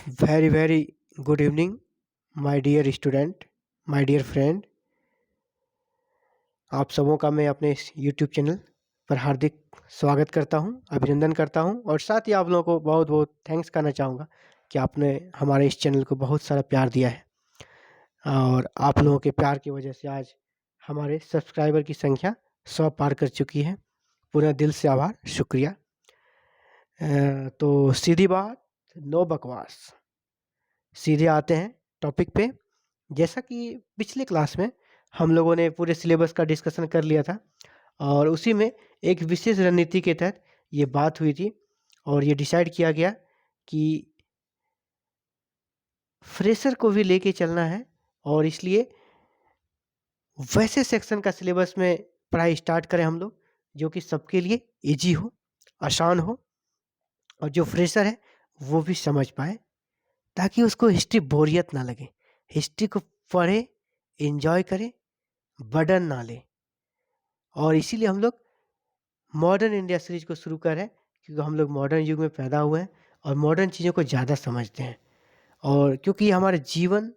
Very, very good evening, my dear student, my dear friend। आप सबों का मैं अपने इस यूट्यूब चैनल पर हार्दिक स्वागत करता हूं, अभिनंदन करता हूं और साथ ही आप लोगों को बहुत बहुत थैंक्स करना चाहूँगा कि आपने हमारे इस चैनल को बहुत सारा प्यार दिया है और आप लोगों के प्यार की वजह से आज हमारे सब्सक्राइबर की संख्या 100 पार कर चुकी है। पूरा दिल से आभार, शुक्रिया। तो सीधी बात, नो बकवास, सीधे आते हैं टॉपिक पे। जैसा कि पिछले क्लास में हम लोगों ने पूरे सिलेबस का डिस्कशन कर लिया था और उसी में एक विशेष रणनीति के तहत ये बात हुई थी और ये डिसाइड किया गया कि फ्रेशर को भी लेके चलना है और इसलिए वैसे सेक्शन का सिलेबस में पढ़ाई स्टार्ट करें हम लोग जो कि सबके लिए इजी हो, आसान हो और जो फ्रेशर है वो भी समझ पाए ताकि उसको हिस्ट्री बोरियत ना लगे। हिस्ट्री को पढ़े, एंजॉय करे, बर्डन ना ले। और इसीलिए हम लोग मॉडर्न इंडिया सीरीज को शुरू कर रहे हैं क्योंकि हम लोग मॉडर्न युग में पैदा हुए हैं और मॉडर्न चीज़ों को ज़्यादा समझते हैं और क्योंकि ये हमारे जीवन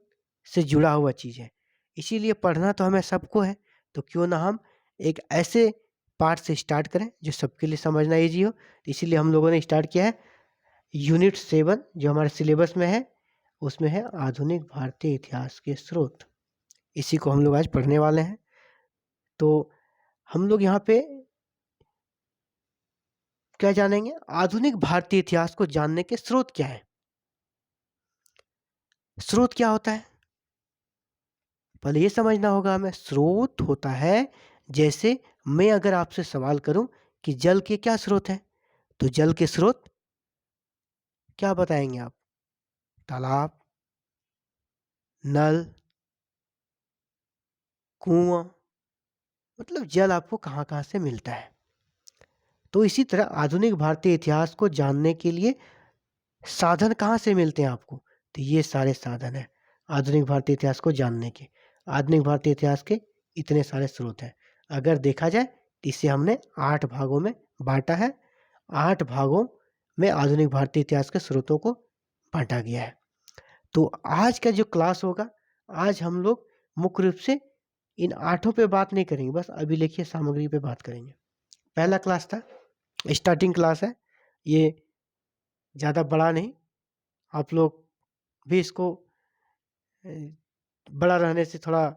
से जुड़ा हुआ चीज़ है। इसीलिए पढ़ना तो हमें सबको है, तो क्यों ना हम एक ऐसे पार्ट से स्टार्ट करें जो सबके लिए समझना ईजी हो। इसीलिए हम लोगों ने स्टार्ट किया है यूनिट 7 जो हमारे सिलेबस में है, उसमें है आधुनिक भारतीय इतिहास के स्रोत। इसी को हम लोग आज पढ़ने वाले हैं। तो हम लोग यहाँ पे क्या जानेंगे? आधुनिक भारतीय इतिहास को जानने के स्रोत क्या है। स्रोत क्या होता है पहले ये समझना होगा हमें। स्रोत होता है, जैसे मैं अगर आपसे सवाल करूं कि जल के क्या स्रोत हैं, तो जल के स्रोत क्या बताएंगे आप? तालाब, नल, कुआं, मतलब जल आपको कहाँ कहाँ से मिलता है। तो इसी तरह आधुनिक भारतीय इतिहास को जानने के लिए साधन कहाँ से मिलते हैं आपको? तो ये सारे साधन हैं आधुनिक भारतीय इतिहास को जानने के। आधुनिक भारतीय इतिहास के इतने सारे स्रोत हैं। अगर देखा जाए तो इसे हमने 8 भागों में बांटा है। 8 भागों में आधुनिक भारतीय इतिहास के स्रोतों को बांटा गया है। तो आज का जो क्लास होगा, आज हम लोग मुख्य रूप से इन 8 पे बात नहीं करेंगे, बस अभिलेखीय सामग्री पे बात करेंगे। पहला क्लास था, स्टार्टिंग क्लास है, ये ज़्यादा बड़ा नहीं। आप लोग भी इसको बड़ा रहने से थोड़ा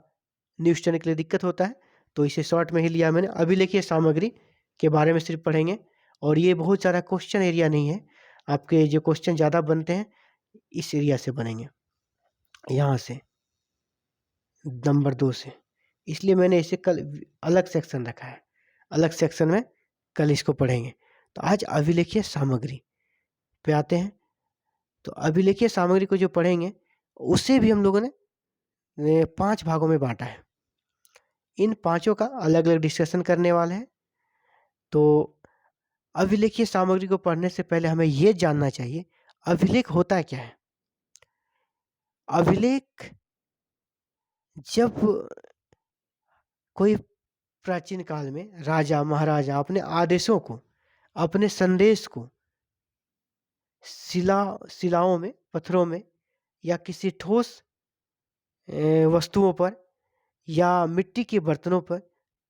न्यूज़ चैनल के लिए दिक्कत होता है, तो इसे शॉर्ट में ही लिया मैंने। अभिलेखीय सामग्री के बारे में सिर्फ पढ़ेंगे और ये बहुत सारा क्वेश्चन एरिया नहीं है। आपके जो क्वेश्चन ज़्यादा बनते हैं इस एरिया से बनेंगे, यहाँ से नंबर 2 से। इसलिए मैंने इसे कल अलग सेक्शन रखा है, अलग सेक्शन में कल इसको पढ़ेंगे। तो आज अभिलेखीय सामग्री पे आते हैं। तो अभिलेखीय सामग्री को जो पढ़ेंगे उसे भी हम लोगों ने 5 भागों में बांटा है। इन पांचों का अलग अलग डिस्कशन करने वाले हैं। तो अभिलेखीय सामग्री को पढ़ने से पहले हमें यह जानना चाहिए अभिलेख होता क्या है। अभिलेख जब कोई प्राचीन काल में राजा महाराजा अपने आदेशों को, अपने संदेश को शिलाओं में, पत्थरों में या किसी ठोस वस्तुओं पर या मिट्टी के बर्तनों पर,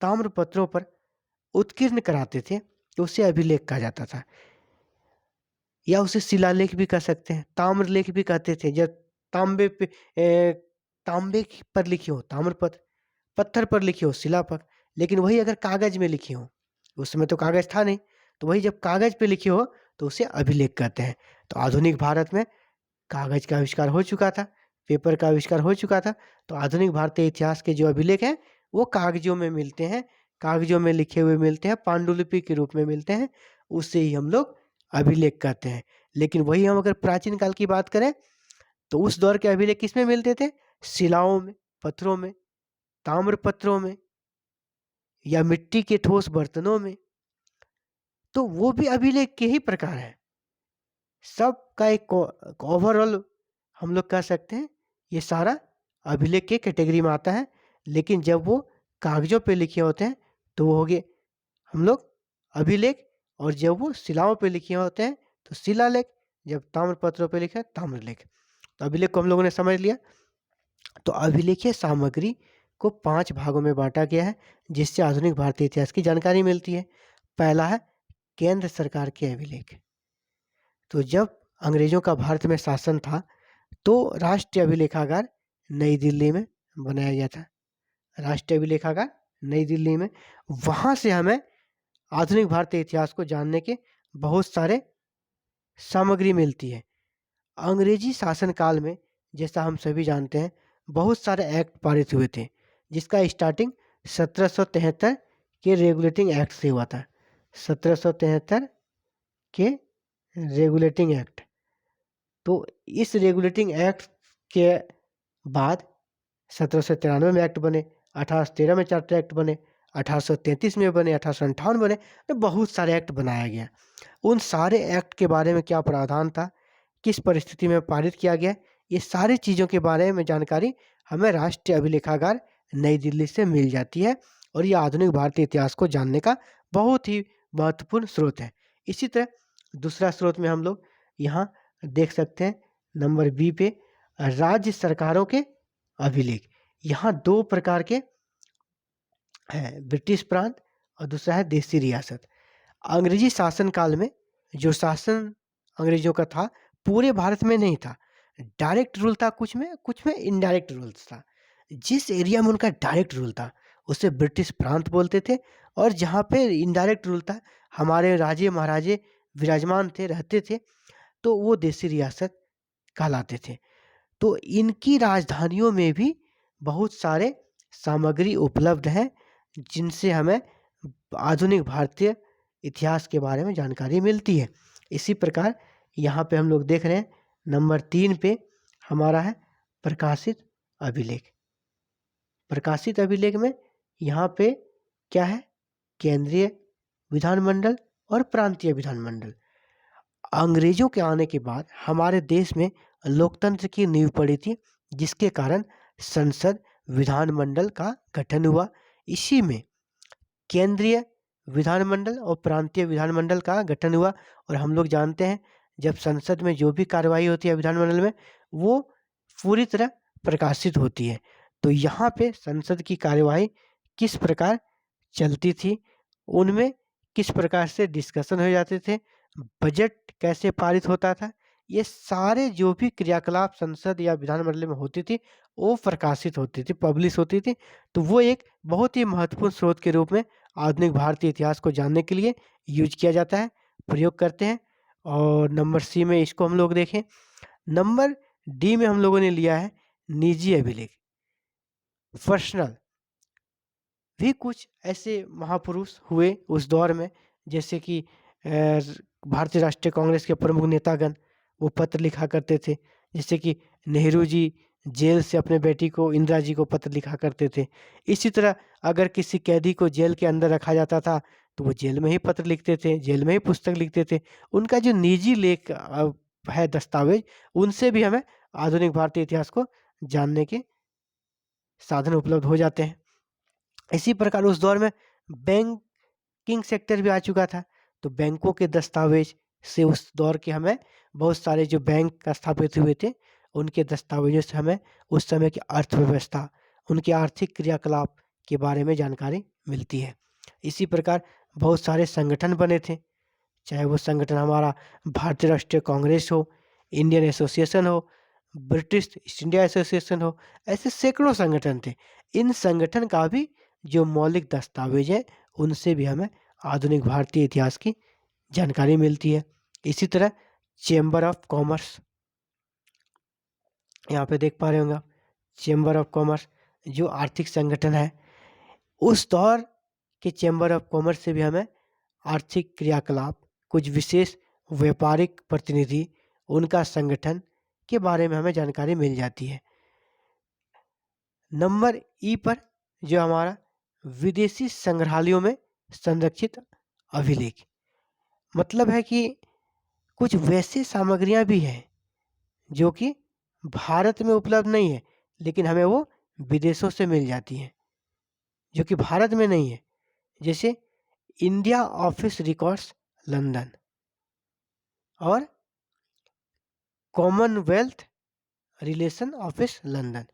ताम्र पत्रों पर उत्कीर्ण कराते थे, तो उसे अभिलेख कहा जाता था। या उसे शिलालेख भी कह सकते हैं, ताम्रलेख भी कहते थे। जब तांबे पे तांबे पर लिखी हो ताम्रपत्र, पत्थर पर लिखी हो शिलापत्र, लेकिन वही अगर कागज में लिखी हो, उस समय तो कागज था नहीं, तो वही जब कागज पे लिखी हो तो उसे अभिलेख कहते हैं। तो आधुनिक भारत में कागज का आविष्कार हो चुका था, पेपर का आविष्कार हो चुका था। तो आधुनिक भारतीय इतिहास के जो अभिलेख हैं वो कागजों में मिलते हैं, कागजों में लिखे हुए मिलते हैं, पांडुलिपि के रूप में मिलते हैं, उससे ही हम लोग अभिलेख कहते हैं। लेकिन वही हम अगर प्राचीन काल की बात करें तो उस दौर के अभिलेख किसमें मिलते थे? शिलाओं में, पत्थरों में, ताम्र पत्रों में या मिट्टी के ठोस बर्तनों में। तो वो भी अभिलेख के ही प्रकार है। सबका एक ओवरऑल हम लोग कह सकते हैं ये सारा अभिलेख के कैटेगरी में आता है। लेकिन जब वो कागजों पे लिखे होते हैं तो वो हो गए हम लोग अभिलेख, और जब वो शिलाओं पे लिखे होते हैं तो शिलालेख। जब ताम्रपत्रों पे लिखे ताम्रलेख। तो अभिलेख को हम लोगों ने समझ लिया। तो अभिलेखीय सामग्री को 5 भागों में बांटा गया है, जिससे आधुनिक भारतीय इतिहास की जानकारी मिलती है। पहला है केंद्र सरकार के अभिलेख। तो जब अंग्रेजों का भारत में शासन था, तो राष्ट्रीय अभिलेखागार नई दिल्ली में बनाया गया था। राष्ट्रीय अभिलेखागार नई दिल्ली में, वहाँ से हमें आधुनिक भारतीय इतिहास को जानने के बहुत सारे सामग्री मिलती है। अंग्रेजी शासनकाल में, जैसा हम सभी जानते हैं, बहुत सारे एक्ट पारित हुए थे, जिसका स्टार्टिंग 1773 के रेगुलेटिंग एक्ट से हुआ था। 1773 के रेगुलेटिंग एक्ट। तो इस रेगुलेटिंग एक्ट के बाद 1793 में एक्ट बने, 1813 में चार्टर एक्ट बने, 1833 में बने, 1858 बने, तो बहुत सारे एक्ट बनाया गया। उन सारे एक्ट के बारे में क्या प्रावधान था, किस परिस्थिति में पारित किया गया, ये सारी चीज़ों के बारे में जानकारी हमें राष्ट्रीय अभिलेखागार नई दिल्ली से मिल जाती है, और ये आधुनिक भारतीय इतिहास को जानने का बहुत ही महत्वपूर्ण स्रोत है। इसी तरह दूसरा स्रोत में हम लोग यहाँ देख सकते हैं, नंबर बी पे राज्य सरकारों के अभिलेख। यहाँ 2 प्रकार के हैं, ब्रिटिश प्रांत और दूसरा है देसी रियासत। अंग्रेजी शासन काल में जो शासन अंग्रेजों का था, पूरे भारत में नहीं था। डायरेक्ट रूल था कुछ में इनडायरेक्ट रूल्स था। जिस एरिया में उनका डायरेक्ट रूल था, उसे ब्रिटिश प्रांत बोलते थे, और जहाँ पे इनडायरेक्ट रूल था, हमारे राजे महाराजे विराजमान थे, रहते थे, तो वो देसी रियासत कहलाते थे। तो इनकी राजधानियों में भी बहुत सारे सामग्री उपलब्ध हैं, जिनसे हमें आधुनिक भारतीय इतिहास के बारे में जानकारी मिलती है। इसी प्रकार यहाँ पे हम लोग देख रहे हैं, नंबर 3 पे हमारा है प्रकाशित अभिलेख। प्रकाशित अभिलेख में यहाँ पे क्या है, केंद्रीय विधानमंडल और प्रांतीय विधानमंडल। अंग्रेजों के आने के बाद हमारे देश में लोकतंत्र की नींव पड़ी थी, जिसके कारण संसद विधानमंडल का गठन हुआ। इसी में केंद्रीय विधानमंडल और प्रांतीय विधानमंडल का गठन हुआ, और हम लोग जानते हैं, जब संसद में जो भी कार्रवाई होती है विधानमंडल में, वो पूरी तरह प्रकाशित होती है। तो यहाँ पे संसद की कार्यवाही किस प्रकार चलती थी, उनमें किस प्रकार से डिस्कशन हो जाते थे, बजट कैसे पारित होता था, ये सारे जो भी क्रियाकलाप संसद या विधानमंडल में होती थी, वो प्रकाशित होती थी, पब्लिश होती थी। तो वो एक बहुत ही महत्वपूर्ण स्रोत के रूप में आधुनिक भारतीय इतिहास को जानने के लिए यूज किया जाता है, प्रयोग करते हैं। और नंबर सी में इसको हम लोग देखें, नंबर डी में हम लोगों ने लिया है निजी अभिलेख, पर्सनल। भी कुछ ऐसे महापुरुष हुए उस दौर में, जैसे कि भारतीय राष्ट्रीय कांग्रेस के प्रमुख नेतागण, वो पत्र लिखा करते थे। जैसे कि नेहरू जी जेल से अपने बेटी को, इंदिरा जी को पत्र लिखा करते थे। इसी तरह अगर किसी कैदी को जेल के अंदर रखा जाता था, तो वो जेल में ही पत्र लिखते थे, जेल में ही पुस्तक लिखते थे। उनका जो निजी लेख है, दस्तावेज, उनसे भी हमें आधुनिक भारतीय इतिहास को जानने के साधन उपलब्ध हो जाते हैं। इसी प्रकार उस दौर में बैंकिंग सेक्टर भी आ चुका था, तो बैंकों के दस्तावेज से उस दौर के हमें बहुत सारे जो बैंक स्थापित हुए थे, उनके दस्तावेजों से हमें उस समय की अर्थव्यवस्था, उनके आर्थिक क्रियाकलाप के बारे में जानकारी मिलती है। इसी प्रकार बहुत सारे संगठन बने थे, चाहे वो संगठन हमारा भारतीय राष्ट्रीय कांग्रेस हो, इंडियन एसोसिएशन हो, ब्रिटिश ईस्ट इंडिया एसोसिएशन हो, ऐसे सैकड़ों संगठन थे। इन संगठन का भी जो मौलिक दस्तावेज है, उनसे भी हमें आधुनिक भारतीय इतिहास की जानकारी मिलती है। इसी तरह चेंबर ऑफ कॉमर्स, यहाँ पे देख पा रहे होंगे आप, चेंबर ऑफ कॉमर्स जो आर्थिक संगठन है, उस दौर के चेंबर ऑफ कॉमर्स से भी हमें आर्थिक क्रियाकलाप, कुछ विशेष व्यापारिक प्रतिनिधि, उनका संगठन के बारे में हमें जानकारी मिल जाती है। नंबर ई पर जो हमारा विदेशी संग्रहालयों में संरक्षित अभिलेख, मतलब है कि कुछ वैसी सामग्रियां भी हैं जो कि भारत में उपलब्ध नहीं है, लेकिन हमें वो विदेशों से मिल जाती हैं, जो कि भारत में नहीं है। जैसे इंडिया ऑफिस रिकॉर्ड्स लंदन और Commonwealth relation office London,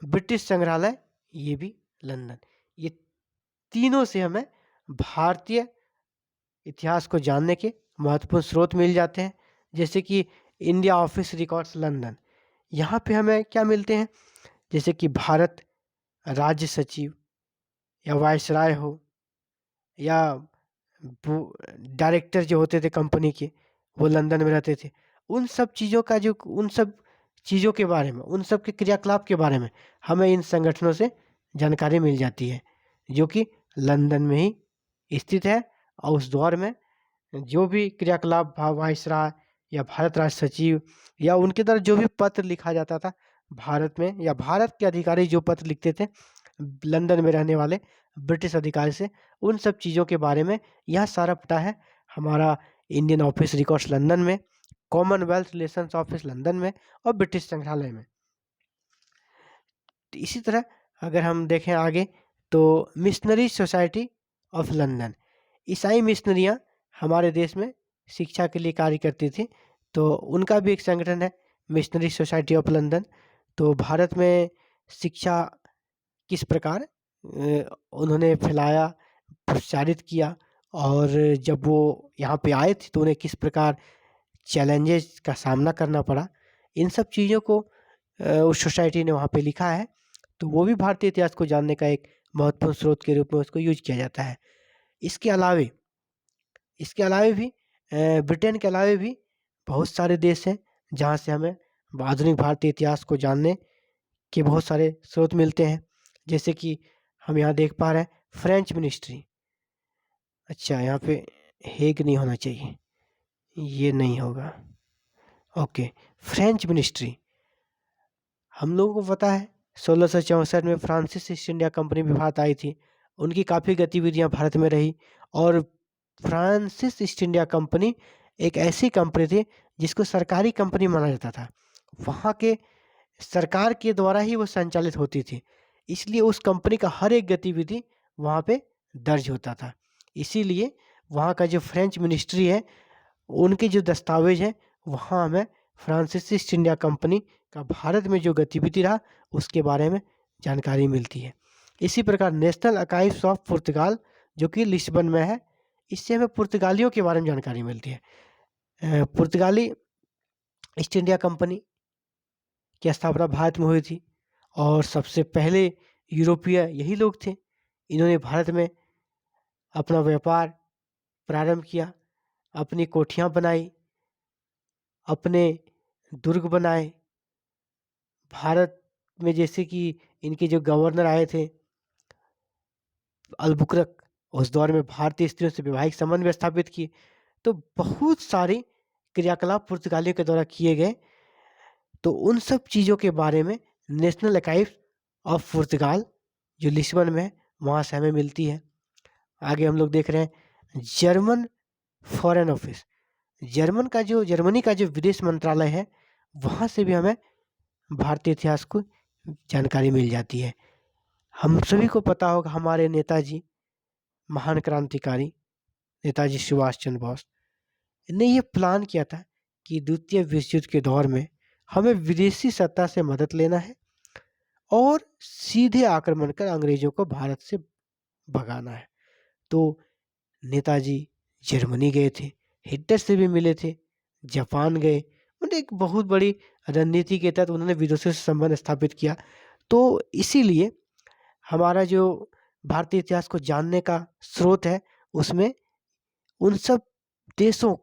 British संग्रहालय ये भी लंदन। ये तीनों से हमें भारतीय इतिहास को जानने के महत्वपूर्ण स्रोत मिल जाते हैं। जैसे कि इंडिया ऑफिस रिकॉर्ड्स लंदन, यहाँ पे हमें क्या मिलते हैं, जैसे कि भारत राज्य सचिव या वायसराय हो या डायरेक्टर जो होते थे कंपनी के, वो लंदन में रहते थे। उन सब चीज़ों का जो उन सब चीज़ों के बारे में, उन सब के क्रियाकलाप के बारे में हमें इन संगठनों से जानकारी मिल जाती है, जो कि लंदन में ही स्थित है। और उस दौर में जो भी क्रियाकलाप वायसराय या भारत राष्ट्र सचिव या उनके द्वारा जो भी पत्र लिखा जाता था भारत में, या भारत के अधिकारी जो पत्र लिखते थे लंदन में रहने वाले ब्रिटिश अधिकारी से, उन सब चीज़ों के बारे में यह सारा पता है हमारा इंडियन ऑफिस रिकॉर्ड्स लंदन में, कॉमनवेल्थ रिलेशंस ऑफिस लंदन में और ब्रिटिश संग्रहालय में। तो इसी तरह अगर हम देखें आगे तो मिशनरी सोसाइटी ऑफ लंदन, ईसाई मिशनरियाँ हमारे देश में शिक्षा के लिए कार्य करती थी, तो उनका भी एक संगठन है मिशनरी सोसाइटी ऑफ लंदन। तो भारत में शिक्षा किस प्रकार उन्होंने फैलाया, प्रचारित किया, और जब वो यहाँ पे आए थे तो उन्हें किस प्रकार चैलेंजेस का सामना करना पड़ा, इन सब चीज़ों को उस सोसाइटी ने वहाँ पे लिखा है। तो वो भी भारतीय इतिहास को जानने का एक महत्वपूर्ण स्रोत के रूप में उसको यूज किया जाता है। इसके अलावे भी ब्रिटेन के अलावे भी बहुत सारे देश हैं जहाँ से हमें आधुनिक भारतीय इतिहास को जानने के बहुत सारे स्रोत मिलते हैं। जैसे कि हम यहाँ देख पा रहे हैं फ्रेंच मिनिस्ट्री, अच्छा यहाँ पे हेग नहीं होना चाहिए, ये नहीं होगा, ओके। फ्रेंच मिनिस्ट्री, हम लोगों को पता है 1664 में फ्रांसिस ईस्ट इंडिया कंपनी भी भारत आई थी, उनकी काफ़ी गतिविधियां भारत में रही। और फ्रांसिस ईस्ट इंडिया कंपनी एक ऐसी कंपनी थी जिसको सरकारी कंपनी माना जाता था, वहाँ के सरकार के द्वारा ही वो संचालित होती थी, इसलिए उस कंपनी का हर एक गतिविधि वहाँ पे दर्ज होता था। इसीलिए वहाँ का जो फ्रेंच मिनिस्ट्री है, उनके जो दस्तावेज हैं, वहाँ हमें फ्रांसिस ईस्ट इंडिया कंपनी का भारत में जो गतिविधि रहा उसके बारे में जानकारी मिलती है। इसी प्रकार नेशनल आर्काइव्स ऑफ पुर्तगाल जो कि लिस्बन में है, इससे हमें पुर्तगालियों के बारे में जानकारी मिलती है। पुर्तगाली ईस्ट इंडिया कंपनी की स्थापना भारत में हुई थी और सबसे पहले यूरोपीय यही लोग थे। इन्होंने भारत में अपना व्यापार प्रारंभ किया, अपनी कोठियाँ बनाई, अपने दुर्ग बनाए। भारत में जैसे कि इनके जो गवर्नर आए थे अलबुकरक, उस दौर में भारतीय स्त्रियों से वैवाहिक संबंध भी स्थापित किए। तो बहुत सारे क्रियाकलाप पुर्तगालियों के द्वारा किए गए। तो उन सब चीज़ों के बारे में नेशनल आर्काइव्स ऑफ पुर्तगाल जो लिस्बन में है, वहाँ से हमें मिलती है। आगे हम लोग देख रहे हैं जर्मन फॉरेन ऑफिस, जर्मनी का जो विदेश मंत्रालय है, वहाँ से भी हमें भारतीय इतिहास को जानकारी मिल जाती है। हम सभी को पता होगा हमारे नेताजी, महान क्रांतिकारी नेताजी सुभाष चंद्र बोस ने ये प्लान किया था कि द्वितीय विश्व युद्ध के दौर में हमें विदेशी सत्ता से मदद लेना है और सीधे आक्रमण कर अंग्रेजों को भारत से भगाना है। तो नेताजी जर्मनी गए थे, हिटलर से भी मिले थे, जापान गए, उन्हें एक बहुत बड़ी रणनीति के तहत उन्होंने विदेशों से संबंध स्थापित किया। तो इसीलिए हमारा जो भारतीय इतिहास को जानने का स्रोत है, उसमें उन सब देशों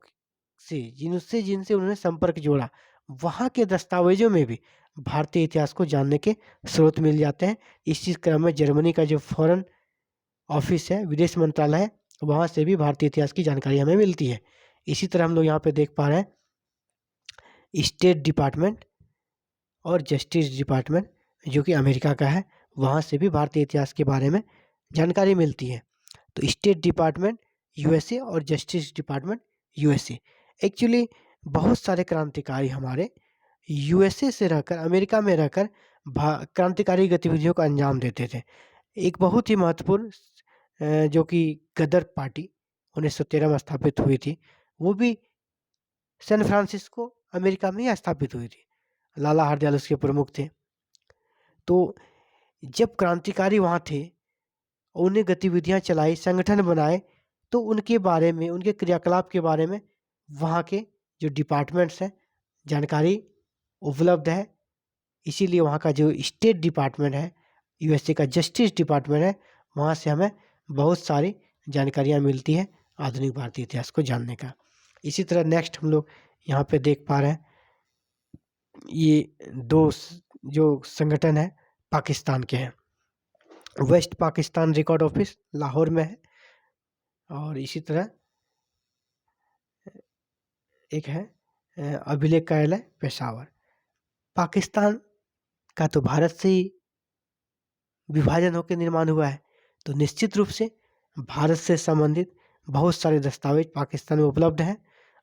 से जिनसे उन्होंने संपर्क जोड़ा, वहाँ के दस्तावेजों में भी भारतीय इतिहास को जानने के स्रोत मिल जाते हैं। इसी क्रम में जर्मनी का जो फॉरेन ऑफिस है, विदेश मंत्रालय है, वहाँ से भी भारतीय इतिहास की जानकारी हमें मिलती है। इसी तरह हम लोग यहाँ पे देख पा रहे हैं स्टेट डिपार्टमेंट और जस्टिस डिपार्टमेंट जो कि अमेरिका का है, वहाँ से भी भारतीय इतिहास के बारे में जानकारी मिलती है। तो स्टेट डिपार्टमेंट यूएसए और जस्टिस डिपार्टमेंट यूएसए, एक्चुअली बहुत सारे क्रांतिकारी हमारे यूएसए से रहकर, अमेरिका में रहकर क्रांतिकारी गतिविधियों का अंजाम देते थे। एक बहुत ही महत्वपूर्ण जो कि गदर पार्टी 1913 में स्थापित हुई थी, वो भी सैन फ्रांसिस्को अमेरिका में ही स्थापित हुई थी। लाला हरदयाल उसके प्रमुख थे। तो जब क्रांतिकारी वहाँ थे, उन्हें गतिविधियाँ चलाई, संगठन बनाए, तो उनके बारे में, उनके क्रियाकलाप के बारे में वहाँ के जो डिपार्टमेंट्स हैं, जानकारी उपलब्ध है। इसीलिए वहाँ का जो स्टेट डिपार्टमेंट है, यूएसए का जस्टिस डिपार्टमेंट है, वहाँ से हमें बहुत सारी जानकारियाँ मिलती हैं आधुनिक भारतीय इतिहास को जानने का। इसी तरह नेक्स्ट हम लोग यहाँ पे देख पा रहे हैं, ये दो जो संगठन है पाकिस्तान के हैं। West Pakistan record office Lahore में है, और इसी तरह एक है अभिलेख कार्यालय पेशावर। पाकिस्तान का तो भारत से ही विभाजन होकर निर्माण हुआ है, तो निश्चित रूप से भारत से संबंधित बहुत सारे दस्तावेज पाकिस्तान में उपलब्ध हैं।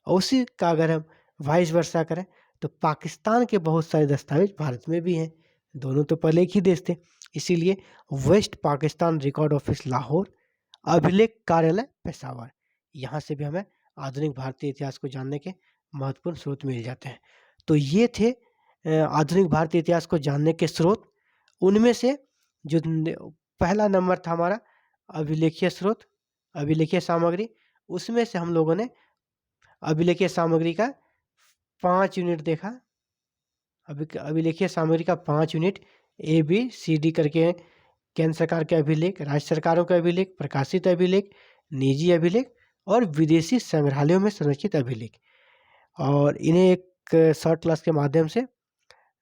और उसी का अगर हम वाइस वर्सा करें तो पाकिस्तान के बहुत सारे दस्तावेज भारत में भी हैं। दोनों तो पहले एक ही देश थे। इसीलिए West Pakistan record office Lahore, अभिलेख कार्यालय पेशावर, यहाँ से भी हमें आधुनिक भारतीय इतिहास को जानने के महत्वपूर्ण स्रोत मिल जाते हैं। तो ये थे आधुनिक भारतीय इतिहास को जानने के स्रोत। उनमें से जो पहला नंबर था हमारा अभिलेखीय स्रोत, अभिलेखीय सामग्री, उसमें से हम लोगों ने अभिलेखीय सामग्री का 5 यूनिट देखा। अभिलेखीय सामग्री का 5 यूनिट ABCD करके केंद्र सरकार के अभिलेख, राज्य सरकारों के अभिलेख, प्रकाशित अभिलेख, निजी अभिलेख और विदेशी संग्रहालयों में संरक्षित अभिलेख, और इन्हें एक शॉर्ट क्लास के माध्यम से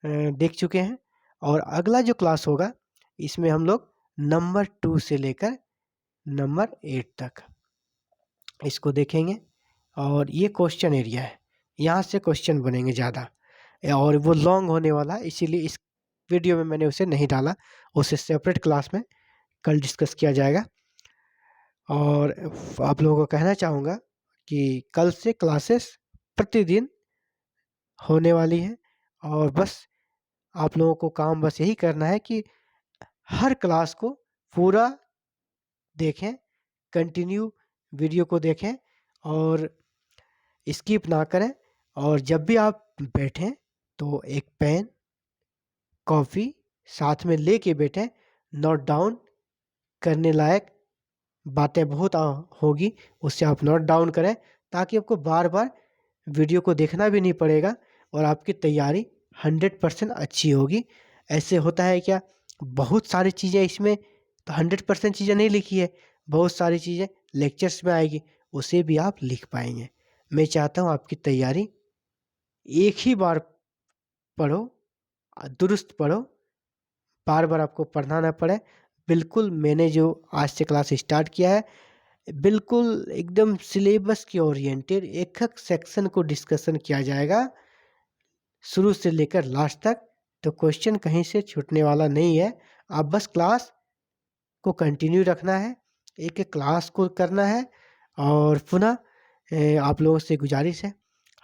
देख चुके हैं। और अगला जो क्लास होगा इसमें हम लोग नंबर 2 से लेकर नंबर 8 तक इसको देखेंगे। और ये क्वेश्चन एरिया है, यहाँ से क्वेश्चन बनेंगे ज़्यादा, और वो लॉन्ग होने वाला है, इसीलिए इस वीडियो में मैंने उसे नहीं डाला। उसे सेपरेट क्लास में कल डिस्कस किया जाएगा। और आप लोगों को कहना चाहूँगा कि कल से क्लासेस प्रतिदिन होने वाली है, और बस आप लोगों को काम बस यही करना है कि हर क्लास को पूरा देखें, कंटिन्यू वीडियो को देखें और स्किप ना करें। और जब भी आप बैठें तो एक पेन, कॉफ़ी साथ में लेके बैठें। नोट डाउन करने लायक बातें बहुत होगी, उससे आप नोट डाउन करें, ताकि आपको बार बार वीडियो को देखना भी नहीं पड़ेगा और आपकी तैयारी 100% अच्छी होगी। ऐसे होता है क्या, बहुत सारी चीज़ें इसमें तो 100% चीज़ें नहीं लिखी है, बहुत सारी चीज़ें लेक्चर्स में आएगी, उसे भी आप लिख पाएंगे। मैं चाहता हूँ आपकी तैयारी एक ही बार पढ़ो, दुरुस्त पढ़ो, बार बार आपको पढ़ना ना पड़े। बिल्कुल मैंने जो आज से क्लास स्टार्ट किया है, बिल्कुल एकदम सिलेबस के ओरिएंटेड एक एक सेक्शन को डिस्कशन किया जाएगा शुरू से लेकर लास्ट तक। तो क्वेश्चन कहीं से छूटने वाला नहीं है। आप बस क्लास को कंटिन्यू रखना है, एक एक क्लास को करना है। और पुनः आप लोगों से गुजारिश है,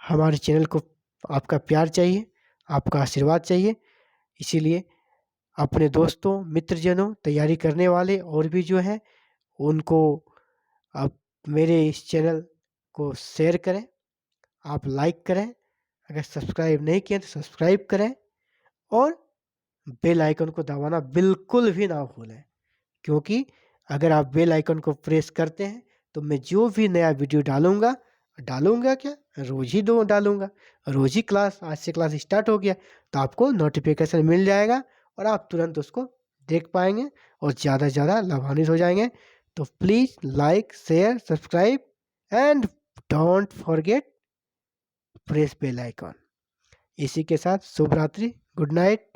हमारे चैनल को आपका प्यार चाहिए, आपका आशीर्वाद चाहिए। इसीलिए अपने दोस्तों, मित्रजनों, तैयारी करने वाले और भी जो हैं, उनको आप मेरे इस चैनल को शेयर करें, आप लाइक करें, अगर सब्सक्राइब नहीं किए तो सब्सक्राइब करें, और बेल आइकन को दबाना बिल्कुल भी ना भूलें। क्योंकि अगर आप बेल आइकन को प्रेस करते हैं तो मैं जो भी नया वीडियो डालूंगा क्या, रोज़ ही डालूंगा, रोज़ ही क्लास, आज से क्लास स्टार्ट हो गया तो आपको नोटिफिकेशन मिल जाएगा और आप तुरंत उसको देख पाएंगे और ज़्यादा से ज़्यादा लाभान्वित हो जाएंगे। तो please like, share, subscribe and don't forget press bell icon. इसी के साथ शुभ रात्रि, गुड नाइट।